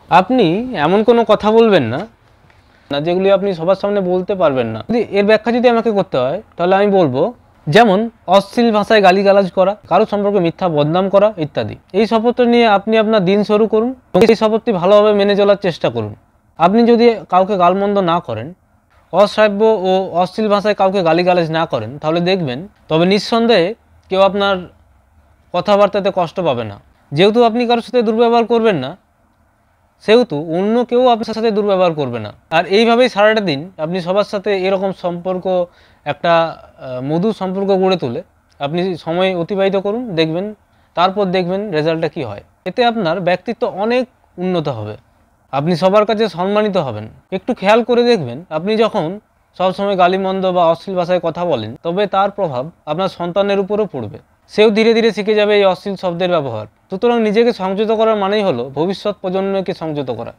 আপনি এমন কোনো কথা বলবেন না যেগুলি আপনি সবার সামনে বলতে পারবেন না। যদি এর ব্যাখ্যা যদি আমাকে করতে হয় তাহলে আমি বলবো, যেমন অশ্লীল ভাষায় গালিগালাজ করা, কারো সম্পর্কে মিথ্যা বদনাম করা ইত্যাদি। এই শপথ নিয়ে আপনি আপনার দিন শুরু করুন এবং এই শপথটি ভালোভাবে মেনে চলার চেষ্টা করুন। আপনি যদি কাউকে গালমন্দ না করেন, অশ্রাব্য ও অশ্লীল ভাষায় কাউকে গালিগালাজ না করেন, তাহলে দেখবেন তবে নিঃসন্দেহে কেউ আপনার কথাবার্তাতে কষ্ট পাবে না। যেহেতু আপনি কারোর সাথে দুর্ব্যবহার করবেন না, সেহেতু অন্য কেউ আপনার সাথে দুর্ব্যবহার করবে না। আর এইভাবেই সারাটা দিন আপনি সবার সাথে এরকম সম্পর্ক, একটা মধুর সম্পর্ক গড়ে তুলে আপনি সময় অতিবাহিত করুন, দেখবেন তারপর দেখবেন রেজাল্টটা কী হয়। এতে আপনার ব্যক্তিত্ব অনেক উন্নত হবে, আপনি সবার কাছে সম্মানিত হবেন। একটু খেয়াল করে দেখবেন, আপনি যখন সবসময় গালিমন্দ বা অশ্লীল ভাষায় কথা বলেন, তবে তার প্রভাব আপনার সন্তানের উপরও পড়বে। সেও ধীরে ধীরে শিখে যাবে এই অশ্লীল শব্দের ব্যবহার। সুতরাং নিজেকে সংযত করার মানেই হলো ভবিষ্যৎ প্রজন্মকে সংযত করা।